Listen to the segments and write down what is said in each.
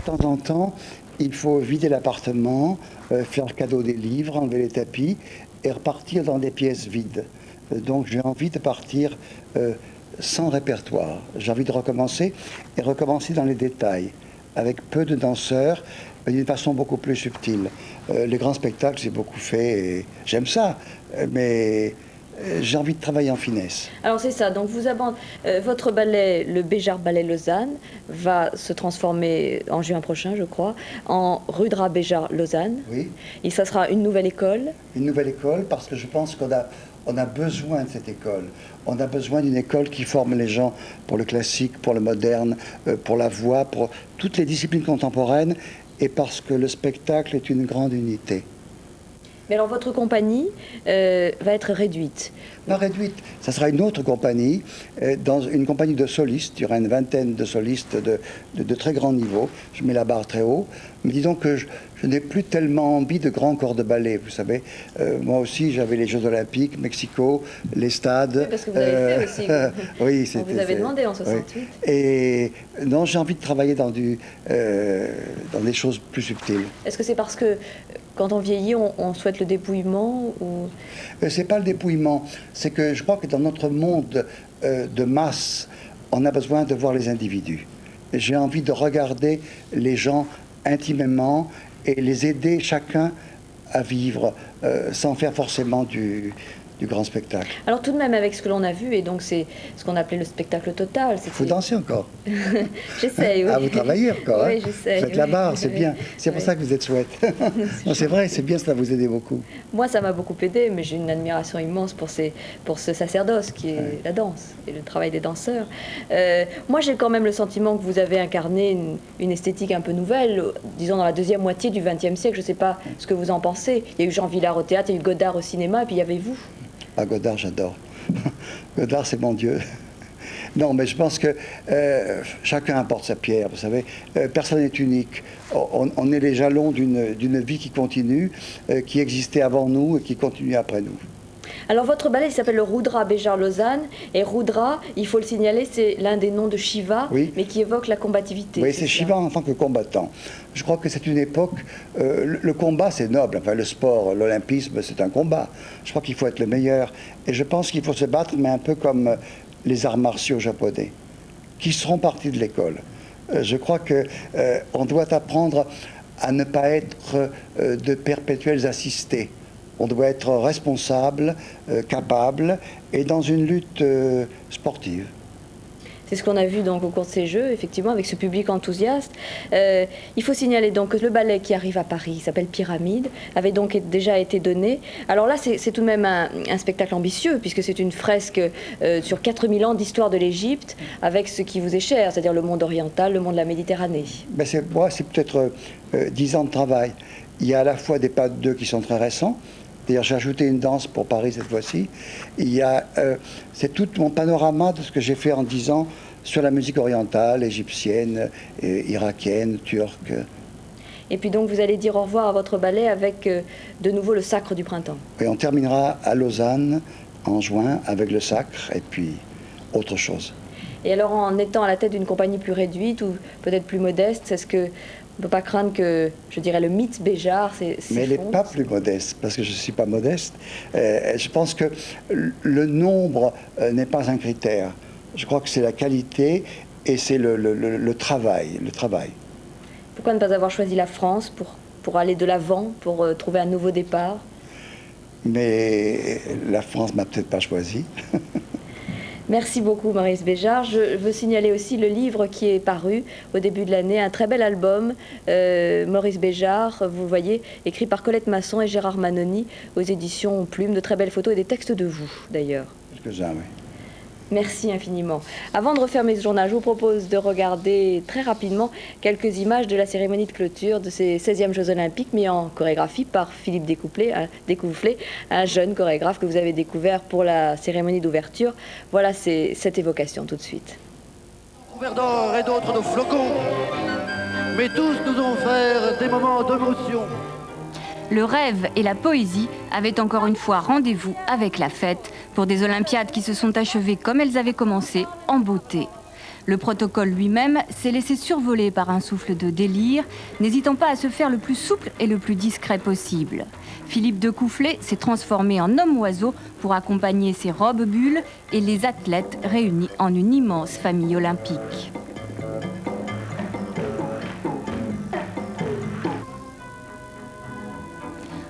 De temps en temps, il faut vider l'appartement, faire cadeau des livres, enlever les tapis et repartir dans des pièces vides. Donc j'ai envie de partir sans répertoire. J'ai envie de recommencer et recommencer dans les détails, avec peu de danseurs, mais d'une façon beaucoup plus subtile. Les grands spectacles, j'ai beaucoup fait et j'aime ça, mais j'ai envie de travailler en finesse. Alors c'est ça, donc vous abandonnez votre ballet, le Béjart Ballet Lausanne, va se transformer en juin prochain, je crois, en Rudra Béjart Lausanne. Oui. Et ça sera une nouvelle école. Une nouvelle école, parce que je pense on a besoin de cette école. On a besoin d'une école qui forme les gens pour le classique, pour le moderne, pour la voix, pour toutes les disciplines contemporaines, et parce que le spectacle est une grande unité. Mais alors votre compagnie va être réduite. Pas réduite, ça sera une autre compagnie, dans une compagnie de solistes. Il y aura une vingtaine de solistes de très grand niveau. Je mets la barre très haut. Mais disons que je n'ai plus tellement envie de grands corps de ballet, vous savez. Moi aussi, j'avais les Jeux Olympiques, Mexico, les stades. Oui, parce que vous avez fait aussi. Oui, on vous avait demandé en 68. Oui. Et non, j'ai envie de travailler dans des choses plus subtiles. Est-ce que c'est parce que quand on vieillit, on souhaite le dépouillement ou... C'est pas le dépouillement. C'est que je crois que dans notre monde de masse, on a besoin de voir les individus. J'ai envie de regarder les gens intimement et les aider chacun à vivre sans faire forcément du grand spectacle. Alors tout de même avec ce que l'on a vu, et donc c'est ce qu'on appelait le spectacle total. Vous dansez encore. J'essaye, oui. Ah, vous travaillez encore, oui, hein. j'essaye. Vous faites la barre, c'est bien. C'est pour ça que vous êtes chouette. C'est vrai, c'est bien, ça va vous aider beaucoup. Moi, ça m'a beaucoup aidé, mais j'ai une admiration immense pour ce sacerdoce qui est la danse et le travail des danseurs. Moi, j'ai quand même le sentiment que vous avez incarné une esthétique un peu nouvelle, disons dans la deuxième moitié du XXe siècle. Je ne sais pas ce que vous en pensez. Il y a eu Jean Vilar au théâtre, il y a eu Godard au cinéma, et puis il y avait vous. Ah, Godard, j'adore. Godard, c'est mon Dieu. Non, mais je pense que chacun apporte sa pierre, vous savez. Personne n'est unique. On est les jalons d'une vie qui continue, qui existait avant nous et qui continue après nous. Alors votre ballet s'appelle le Rudra Béjart Lausanne, et Rudra, il faut le signaler, c'est l'un des noms de Shiva, oui. Mais qui évoque la combativité. Oui, c'est Shiva en tant que combattant. Je crois que c'est une époque, le combat c'est noble, enfin le sport, l'olympisme c'est un combat. Je crois qu'il faut être le meilleur, et je pense qu'il faut se battre, mais un peu comme les arts martiaux japonais, qui seront partis de l'école. Je crois qu'on doit apprendre à ne pas être de perpétuels assistés. On doit être responsable, capable, et dans une lutte sportive. C'est ce qu'on a vu donc au cours de ces Jeux, effectivement, avec ce public enthousiaste. Il faut signaler donc que le ballet qui arrive à Paris, qui s'appelle Pyramide, avait donc déjà été donné. Alors là, c'est tout de même un spectacle ambitieux, puisque c'est une fresque sur 4000 ans d'histoire de l'Égypte, avec ce qui vous est cher, c'est-à-dire le monde oriental, le monde de la Méditerranée. Ben c'est peut-être 10 ans de travail. Il y a à la fois des pas de deux qui sont très récents. D'ailleurs, j'ai ajouté une danse pour Paris cette fois-ci. C'est tout mon panorama de ce que j'ai fait en 10 ans sur la musique orientale, égyptienne, irakienne, turque. Et puis donc, vous allez dire au revoir à votre ballet avec de nouveau le Sacre du Printemps. Et on terminera à Lausanne en juin avec le Sacre et puis autre chose. Et alors, en étant à la tête d'une compagnie plus réduite ou peut-être plus modeste, est-ce que on ne peut pas craindre que, je dirais, le mythe Béjart s'effondre? Mais elle n'est pas plus modeste, parce que je ne suis pas modeste. Je pense que le nombre n'est pas un critère. Je crois que c'est la qualité et c'est le travail. Pourquoi ne pas avoir choisi la France pour aller de l'avant, pour trouver un nouveau départ? Mais la France ne m'a peut-être pas choisi. Merci beaucoup Maurice Béjart. Je veux signaler aussi le livre qui est paru au début de l'année, un très bel album, Maurice Béjart, vous voyez, écrit par Colette Masson et Gérard Manoni aux éditions Plume, de très belles photos et des textes de vous d'ailleurs. Quelques-uns, oui. Merci infiniment. Avant de refermer ce journal, je vous propose de regarder très rapidement quelques images de la cérémonie de clôture de ces 16e Jeux Olympiques mis en chorégraphie par Philippe Découfflé, un jeune chorégraphe que vous avez découvert pour la cérémonie d'ouverture. Voilà cette évocation tout de suite. Couverts d'or et d'autres de flocons, mais tous nous ont offert des moments d'émotion. Le rêve et la poésie avaient encore une fois rendez-vous avec la fête pour des Olympiades qui se sont achevées comme elles avaient commencé, en beauté. Le protocole lui-même s'est laissé survoler par un souffle de délire, n'hésitant pas à se faire le plus souple et le plus discret possible. Philippe de Coufflet s'est transformé en homme-oiseau pour accompagner ses robes bulles et les athlètes réunis en une immense famille olympique.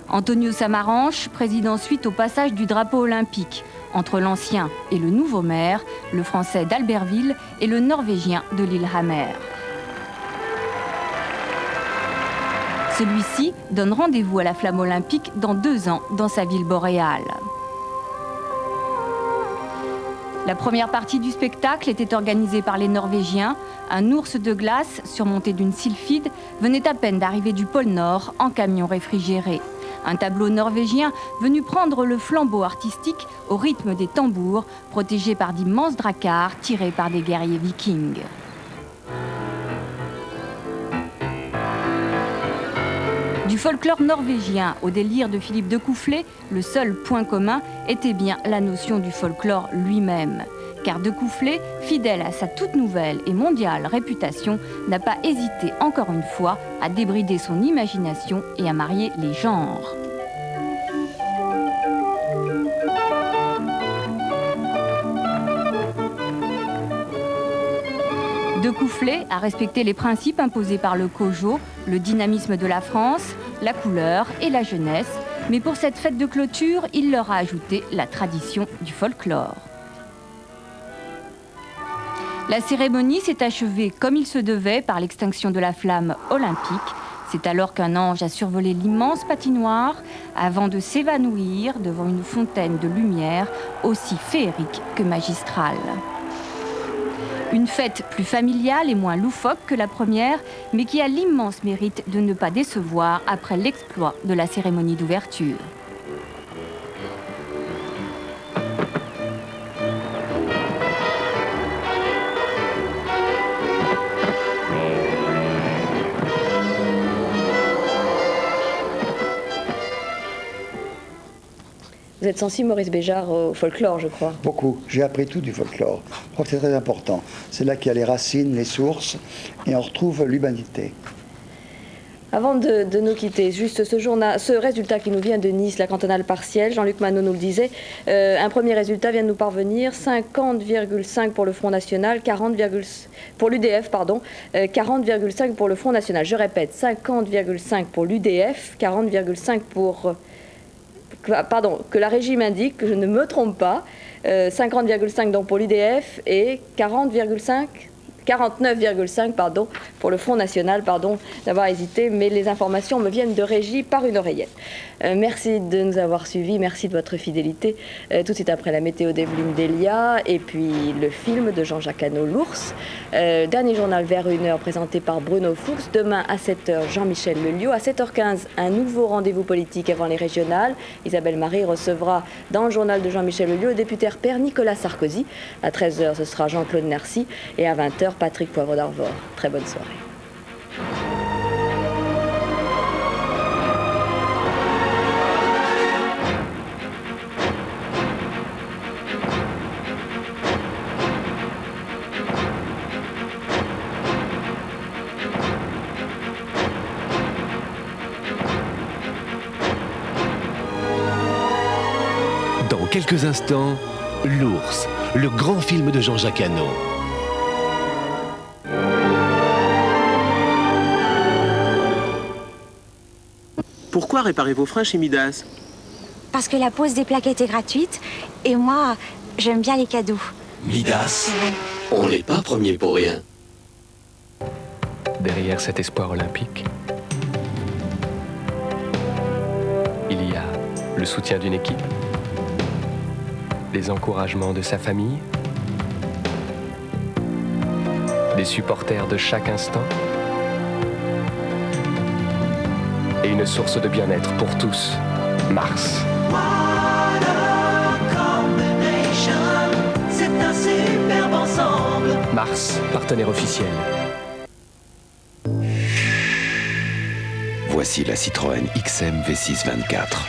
Antonio Samaranch préside ensuite au passage du drapeau olympique entre l'ancien et le nouveau maire, le français d'Albertville et le norvégien de Lillehammer. Celui-ci donne rendez-vous à la flamme olympique dans 2 ans dans sa ville boréale. La première partie du spectacle était organisée par les Norvégiens. Un ours de glace surmonté d'une sylphide venait à peine d'arriver du pôle Nord en camion réfrigéré. Un tableau norvégien venu prendre le flambeau artistique au rythme des tambours, protégé par d'immenses dracars tirés par des guerriers vikings. Du folklore norvégien au délire de Philippe de Coufflet, le seul point commun était bien la notion du folklore lui-même. Car de Coufflet, fidèle à sa toute nouvelle et mondiale réputation, n'a pas hésité encore une fois à débrider son imagination et à marier les genres. De Coufflet a respecté les principes imposés par le COJO, le dynamisme de la France, la couleur et la jeunesse, mais pour cette fête de clôture, il leur a ajouté la tradition du folklore. La cérémonie s'est achevée comme il se devait par l'extinction de la flamme olympique. C'est alors qu'un ange a survolé l'immense patinoire avant de s'évanouir devant une fontaine de lumière aussi féerique que magistrale. Une fête plus familiale et moins loufoque que la première, mais qui a l'immense mérite de ne pas décevoir après l'exploit de la cérémonie d'ouverture. Vous êtes sensible, Maurice Béjart, au folklore, je crois. Beaucoup. J'ai appris tout du folklore. Je crois que c'est très important. C'est là qu'il y a les racines, les sources, et on retrouve l'humanité. Avant de nous quitter, juste ce résultat qui nous vient de Nice, la cantonale partielle, Jean-Luc Manot nous le disait, un premier résultat vient de nous parvenir, 50,5 pour le Front National, 40, pour l'UDF, 40,5 pour le Front National. Je répète, 50,5 pour l'UDF, 40,5 pour... Pardon, que la régie m'indique, que je ne me trompe pas, 50,5 donc pour l'UDF et 49,5 pardon, pour le Front National, pardon d'avoir hésité, mais les informations me viennent de régie par une oreillette. Merci de nous avoir suivis, merci de votre fidélité. Tout de suite après la météo d'Evelyne Delia et puis le film de Jean-Jacques Hano, L'Ours. Dernier journal vers 1h présenté par Bruno Fuchs. Demain à 7h, Jean-Michel Lelio. À 7h15, un nouveau rendez-vous politique avant les régionales. Isabelle Marie recevra dans le journal de Jean-Michel Lelio le député RPR Nicolas Sarkozy. À 13h, ce sera Jean-Claude Narcy. Et à 20h, Patrick Poivre d'Arvor. Très bonne soirée. Dans quelques instants, L'Ours, le grand film de Jean-Jacques Hano. Pourquoi réparer vos freins chez Midas? Parce que la pose des plaquettes est gratuite et moi, j'aime bien les cadeaux. Midas, on n'est pas premier pour rien. Derrière cet espoir olympique, il y a le soutien d'une équipe, les encouragements de sa famille, des supporters de chaque instant et une source de bien-être pour tous, Mars. C'est un superbe ensemble. Mars, partenaire officiel. Voici la Citroën XM V6 24.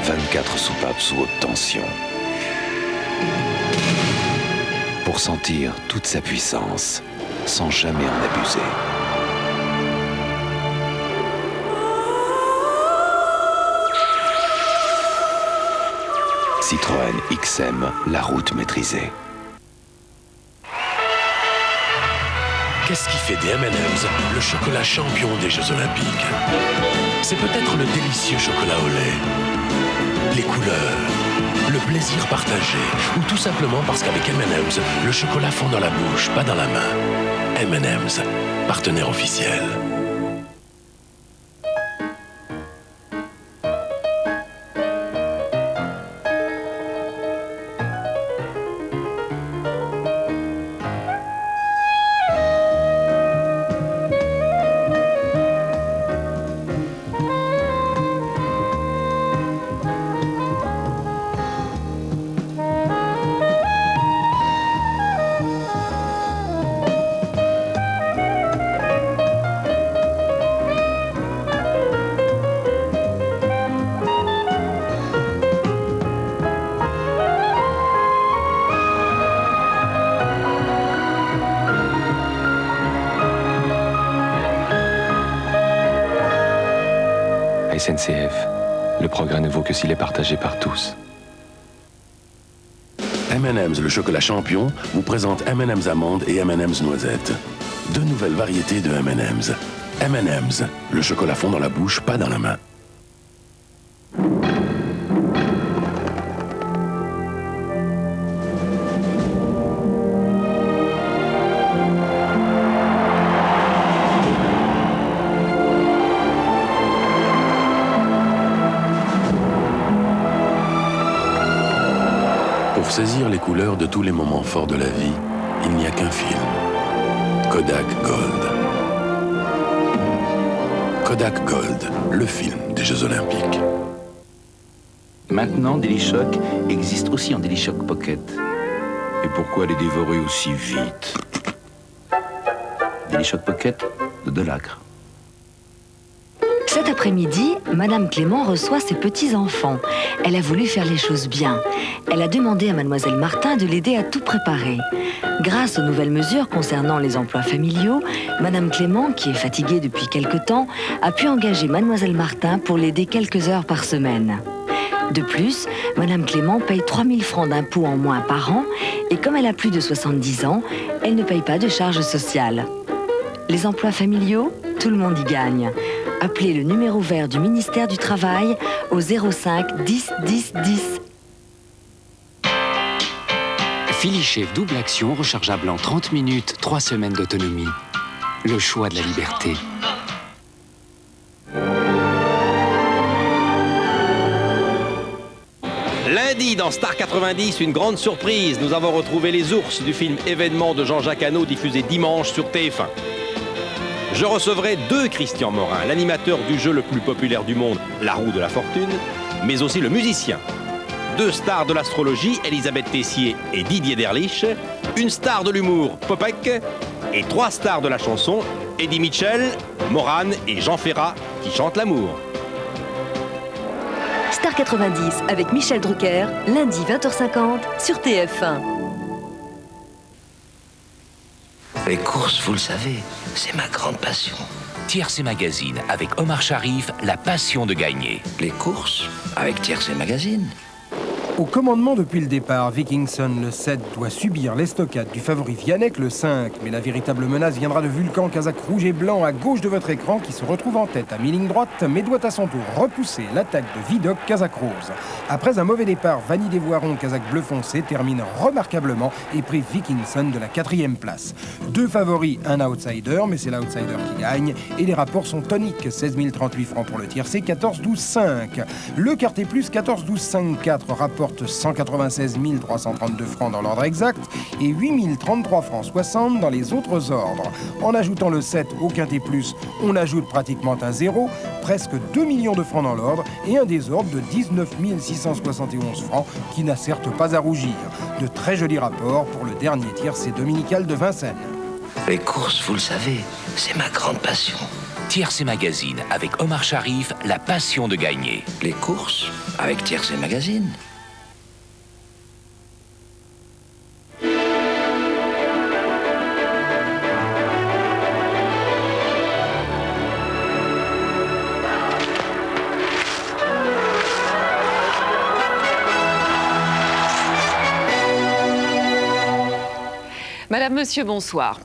« 24 4 soupapes sous haute tension. Pour sentir toute sa puissance, sans jamais en abuser. Citroën XM, la route maîtrisée. Qu'est-ce qui fait des M&M's le chocolat champion des Jeux Olympiques? C'est peut-être le délicieux chocolat au lait, les couleurs, le plaisir partagé, ou tout simplement parce qu'avec M&M's, le chocolat fond dans la bouche, pas dans la main. M&M's, partenaire officiel. SNCF, le progrès ne vaut que s'il est partagé par tous. M&M's, le chocolat champion, vous présente M&M's amandes et M&M's noisettes. Deux nouvelles variétés de M&M's. M&M's, le chocolat fond dans la bouche, pas dans la main. Pour saisir les couleurs de tous les moments forts de la vie, il n'y a qu'un film. Kodak Gold. Kodak Gold, le film des Jeux Olympiques. Maintenant, DeliShock existe aussi en DeliShock Pocket. Et pourquoi les dévorer aussi vite? DeliShock Pocket de Delacre. Cet après-midi, Madame Clément reçoit ses petits-enfants. Elle a voulu faire les choses bien. Elle a demandé à Mademoiselle Martin de l'aider à tout préparer. Grâce aux nouvelles mesures concernant les emplois familiaux, Madame Clément, qui est fatiguée depuis quelque temps, a pu engager Mademoiselle Martin pour l'aider quelques heures par semaine. De plus, Madame Clément paye 3 000 francs d'impôts en moins par an et comme elle a plus de 70 ans, elle ne paye pas de charges sociales. Les emplois familiaux, tout le monde y gagne. Appelez le numéro vert du ministère du Travail au 05 10 10 10. Philichef double action rechargeable en 30 minutes, 3 semaines d'autonomie. Le choix de la liberté. Lundi, dans Star 90, une grande surprise. Nous avons retrouvé les ours du film Événement de Jean-Jacques Hano, diffusé dimanche sur TF1. Je recevrai 2 Christian Morin, l'animateur du jeu le plus populaire du monde, La Roue de la Fortune, mais aussi le musicien. 2 stars de l'astrologie, Elisabeth Tessier et Didier Derlich, une star de l'humour, Popek, et 3 stars de la chanson, Eddie Mitchell, Morane et Jean Ferrat, qui chantent l'amour. Star 90 avec Michel Drucker, lundi 20h50 sur TF1. Les courses, vous le savez, c'est ma grande passion. Tiercé Magazine avec Omar Sharif, la passion de gagner. Les courses avec Tiercé Magazine. Au commandement depuis le départ, Vikingson le 7 doit subir l'estocade du favori Vianek le 5. Mais la véritable menace viendra de Vulcan, casaque rouge et blanc à gauche de votre écran qui se retrouve en tête à mi-ligne droite mais doit à son tour repousser l'attaque de Vidocq, casaque rose. Après un mauvais départ, Vanille des Voirons, casaque bleu foncé, termine remarquablement et prive Vikingson de la 4e place. 2 favoris, un outsider, mais c'est l'outsider qui gagne et les rapports sont toniques. 16 038 francs pour le tiercé, 14 12 5. Le quarté plus 14 12 5 4 rapporte 196 332 francs dans l'ordre exact et 8 033 francs 60 dans les autres ordres. En ajoutant le 7 au quinté plus, on ajoute pratiquement un zéro, presque 2 millions de francs dans l'ordre et un désordre de 19 671 francs qui n'a certes pas à rougir. De très jolis rapports pour le dernier tiercé dominical de Vincennes. Les courses, vous le savez, c'est ma grande passion. Tiercé Magazine avec Omar Sharif, la passion de gagner. Les courses avec Tiercé Magazine. Madame, Monsieur, bonsoir.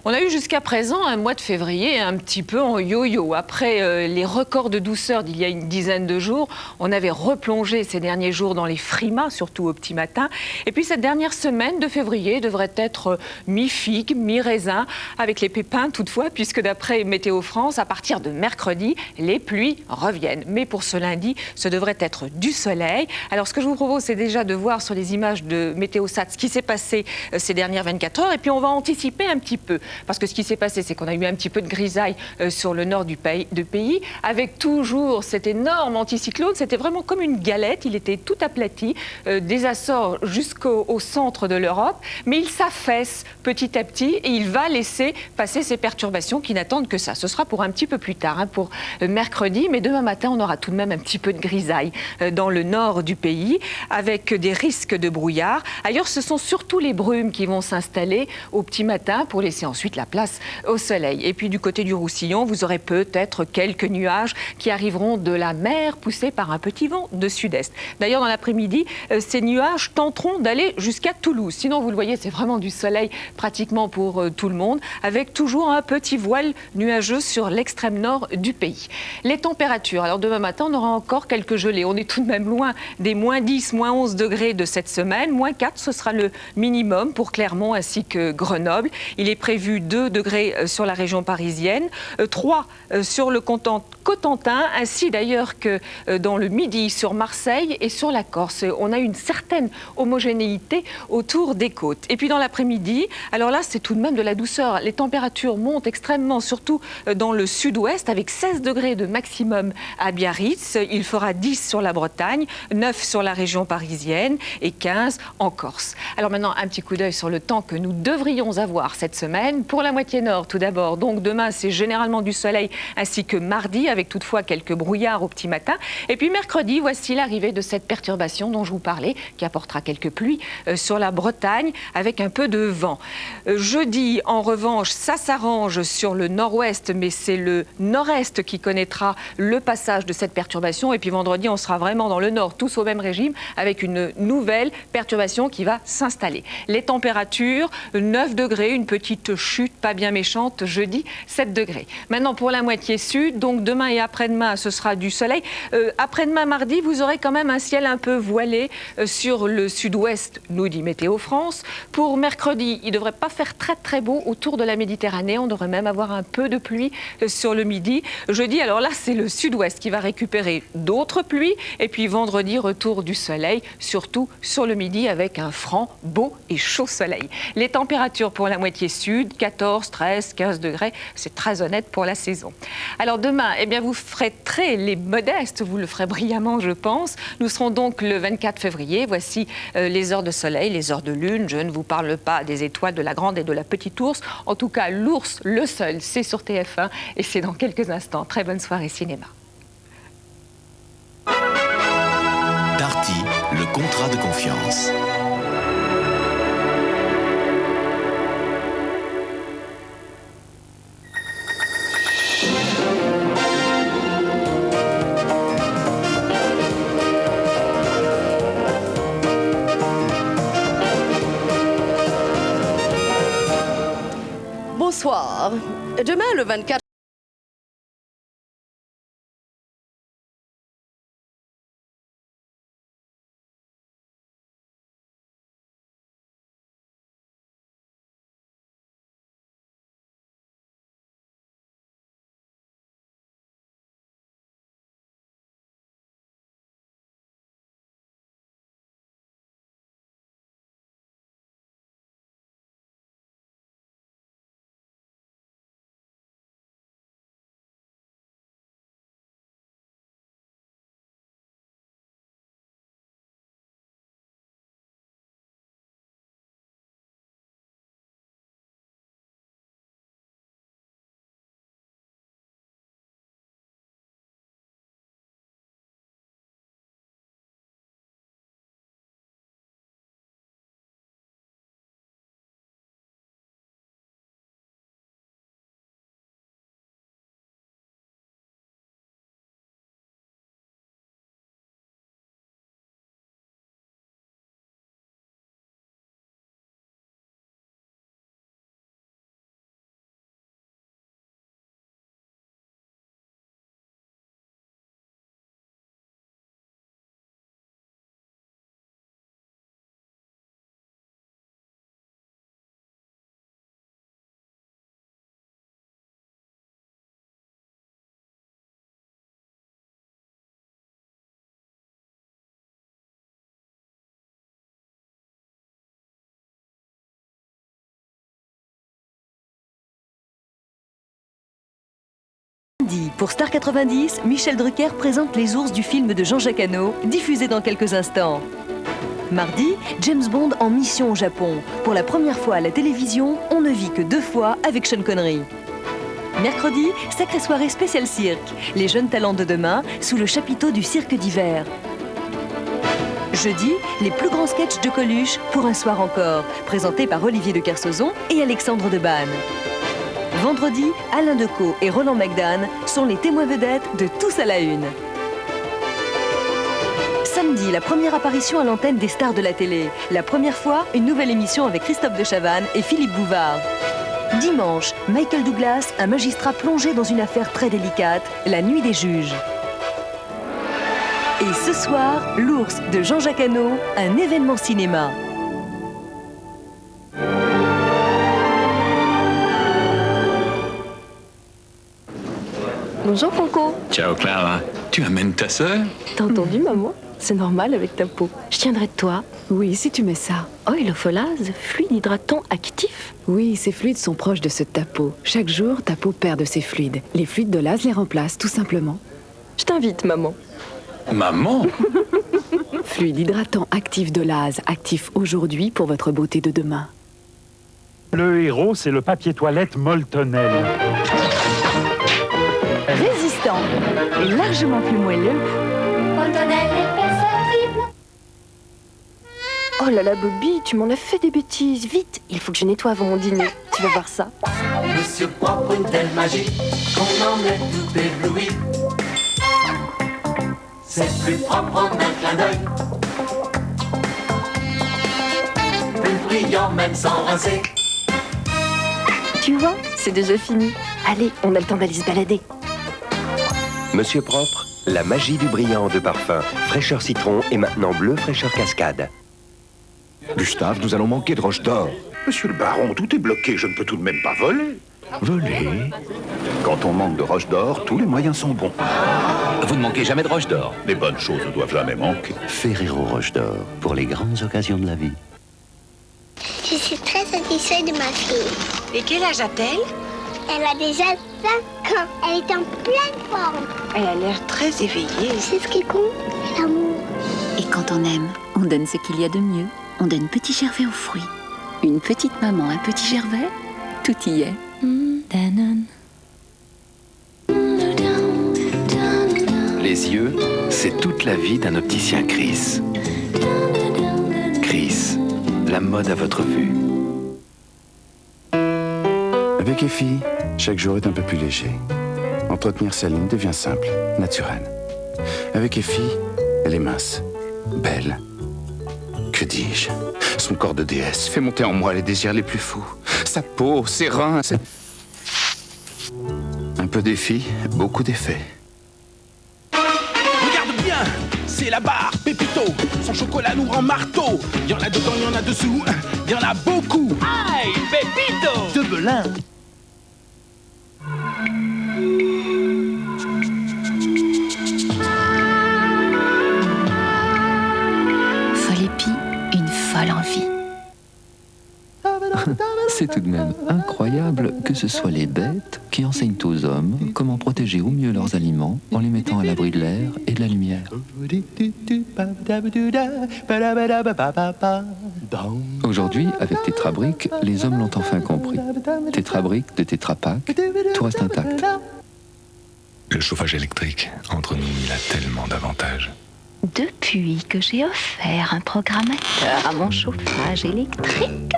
On a eu jusqu'à présent un mois de février un petit peu en yo-yo. Après les records de douceur d'il y a une dizaine de jours, on avait replongé ces derniers jours dans les frimas, surtout au petit matin. Et puis cette dernière semaine de février devrait être mi-figue, mi-raisin, avec les pépins toutefois, puisque d'après Météo France, à partir de mercredi, les pluies reviennent. Mais pour ce lundi, ce devrait être du soleil. Alors ce que je vous propose, c'est déjà de voir sur les images de Météosat ce qui s'est passé ces dernières 24 heures. Et puis on va anticiper un petit peu. Parce que ce qui s'est passé, c'est qu'on a eu un petit peu de grisaille sur le nord du pays, avec toujours cet énorme anticyclone. C'était vraiment comme une galette, il était tout aplati, des Açores jusqu'au centre de l'Europe, mais il s'affaisse petit à petit et il va laisser passer ces perturbations qui n'attendent que ça. Ce sera pour un petit peu plus tard, pour mercredi, mais demain matin, on aura tout de même un petit peu de grisaille dans le nord du pays, avec des risques de brouillard. Ailleurs, ce sont surtout les brumes qui vont s'installer au petit matin pour laisser ensuite la place au soleil. Et puis du côté du Roussillon, vous aurez peut-être quelques nuages qui arriveront de la mer poussés par un petit vent de sud-est. D'ailleurs, dans l'après-midi, ces nuages tenteront d'aller jusqu'à Toulouse. Sinon, vous le voyez, c'est vraiment du soleil pratiquement pour tout le monde, avec toujours un petit voile nuageux sur l'extrême nord du pays. Les températures, alors demain matin, on aura encore quelques gelées. On est tout de même loin des moins 10, moins 11 degrés de cette semaine. Moins 4, ce sera le minimum pour Clermont ainsi que Grenoble. Il est prévu 2 degrés sur la région parisienne, 3 sur le Cotentin, ainsi d'ailleurs que dans le Midi, sur Marseille et sur la Corse. On a une certaine homogénéité autour des côtes. Et puis dans l'après-midi, alors là, c'est tout de même de la douceur. Les températures montent extrêmement, surtout dans le sud-ouest, avec 16 degrés de maximum à Biarritz. Il fera 10 sur la Bretagne, 9 sur la région parisienne et 15 en Corse. Alors maintenant, un petit coup d'œil sur le temps que nous devrions avoir cette semaine. Pour la moitié nord, tout d'abord. Donc demain, c'est généralement du soleil, ainsi que mardi, avec toutefois quelques brouillards au petit matin. Et puis mercredi, voici l'arrivée de cette perturbation dont je vous parlais, qui apportera quelques pluies sur la Bretagne, avec un peu de vent. Jeudi, en revanche, ça s'arrange sur le nord-ouest, mais c'est le nord-est qui connaîtra le passage de cette perturbation. Et puis vendredi, on sera vraiment dans le nord, tous au même régime, avec une nouvelle perturbation qui va s'installer. Les températures, 9 degrés, une petite chute pas bien méchante, jeudi, 7 degrés. Maintenant, pour la moitié sud, donc demain et après-demain, ce sera du soleil. Après-demain, mardi, vous aurez quand même un ciel un peu voilé sur le sud-ouest, nous dit Météo France. Pour mercredi, il ne devrait pas faire très très beau autour de la Méditerranée. On devrait même avoir un peu de pluie sur le midi. Jeudi, alors là, c'est le sud-ouest qui va récupérer d'autres pluies. Et puis vendredi, retour du soleil, surtout sur le midi avec un franc, beau et chaud soleil. Les températures pour la moitié sud, 14, 13, 15 degrés, c'est très honnête pour la saison. Alors demain, eh bien, vous ferez très les modestes, vous le ferez brillamment, je pense. Nous serons donc le 24 février. Voici les heures de soleil, les heures de lune. Je ne vous parle pas des étoiles de la grande et de la petite ours. En tout cas, l'ours, le seul, c'est sur TF1 et c'est dans quelques instants. Très bonne soirée cinéma. Darty, le contrat de confiance. Bonsoir. Demain, le 24 Samedi, pour Star 90, Michel Drucker présente Les ours du film de Jean-Jacques Hano, diffusé dans quelques instants. Mardi, James Bond en mission au Japon. Pour la première fois à la télévision, on ne vit que 2 fois avec Sean Connery. Mercredi, sacrée soirée spéciale cirque. Les jeunes talents de demain sous le chapiteau du cirque d'hiver. Jeudi, les plus grands sketchs de Coluche pour un soir encore, présentés par Olivier de Kersauzon et Alexandre Debanne. Vendredi, Alain Decaux et Roland McDan sont les témoins vedettes de Tous à la Une. Samedi, la première apparition à l'antenne des stars de la télé. La première fois, une nouvelle émission avec Christophe de Chavannes et Philippe Bouvard. Dimanche, Michael Douglas, un magistrat plongé dans une affaire très délicate, la nuit des juges. Et ce soir, L'ours de Jean-Jacques Hano, un événement cinéma. Bonjour Franco. Ciao Clara, tu amènes ta sœur? T'as entendu maman? C'est normal avec ta peau. Je tiendrai de toi. Oui, si tu mets ça. Oil-of-Olase, fluide hydratant actif. Oui, ces fluides sont proches de ceux de ta peau. Chaque jour, ta peau perd de ses fluides. Les fluides d'Olase les remplacent, tout simplement. Je t'invite, maman. Maman? Fluide hydratant actif d'Olase, actif aujourd'hui pour votre beauté de demain. Le héros, c'est le papier toilette Moltonel. Résistant et largement plus moelleux. Oh là là, Bobby, tu m'en as fait des bêtises. Vite, il faut que je nettoie avant mon dîner. Tu vas voir ça. Monsieur propre, une telle magie qu'on en est tout ébloui. C'est plus propre en un clin d'œil. Plus brillant même sans rincer. Tu vois, c'est déjà fini. Allez, on a le temps d'aller se balader. Monsieur Propre, la magie du brillant de parfum. Fraîcheur citron et maintenant bleu fraîcheur cascade. Gustave, nous allons manquer de roche d'or. Monsieur le baron, tout est bloqué, je ne peux tout de même pas voler. Voler? Quand on manque de roche d'or, tous les moyens sont bons. Vous ne manquez jamais de roche d'or. Les bonnes choses ne doivent jamais manquer. Ferrero Roche d'or, pour les grandes occasions de la vie. Je suis très satisfaite de ma fille. Et quel âge a-t-elle? Elle a déjà 5 ans. Elle est en pleine forme. Elle a l'air très éveillée. C'est ce qui compte, l'amour. Et quand on aime, on donne ce qu'il y a de mieux. On donne petit Gervais aux fruits. Une petite maman, un petit Gervais, tout y est. Danone. Les yeux, c'est toute la vie d'un opticien Chris. Chris, la mode à votre vue. Avec Effie, chaque jour est un peu plus léger. Entretenir sa ligne devient simple, naturel. Avec Effie, elle est mince, belle. Que dis-je? Son corps de déesse fait monter en moi les désirs les plus fous. Sa peau, ses reins, un peu d'Effie, beaucoup d'effets. Regarde bien, c'est la barre Pépito. Son chocolat nous rend marteau. Il y en a dedans, il y en a dessous, il y en a beaucoup. Aïe, Pépito! De Belin. Folépi, une folle envie. C'est tout de même incroyable que ce soit les bêtes qui enseignent aux hommes comment protéger au mieux leurs aliments en les mettant à l'abri de l'air et de la lumière. Aujourd'hui, avec Tetra Brick, les hommes l'ont enfin compris. Tetra Brick de Tetra Pak, tout reste intact. Le chauffage électrique, entre nous, il a tellement d'avantages. Depuis que j'ai offert un programmateur à mon chauffage électrique,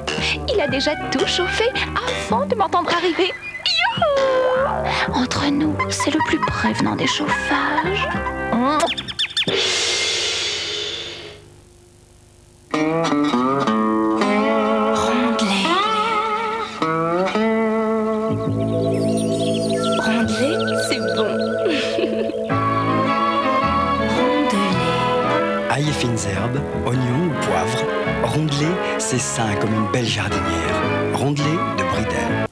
il a déjà tout chauffé avant de m'entendre arriver. Youhou! Entre nous, c'est le plus prévenant des chauffages. Rondelet, c'est bon. Ail et fines herbes, oignons ou poivre. Rondelet, c'est sain comme une belle jardinière. Rondelet de Bridel.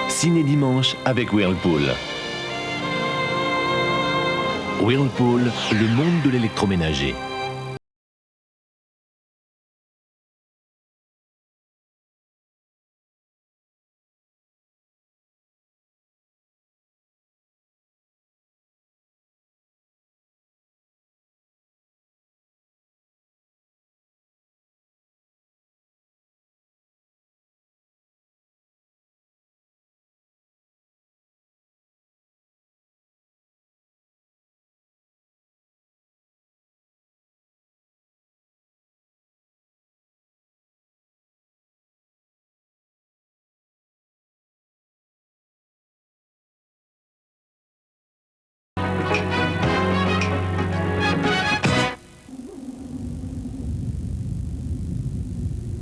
Ciné dimanche avec Whirlpool. Whirlpool, le monde de l'électroménager.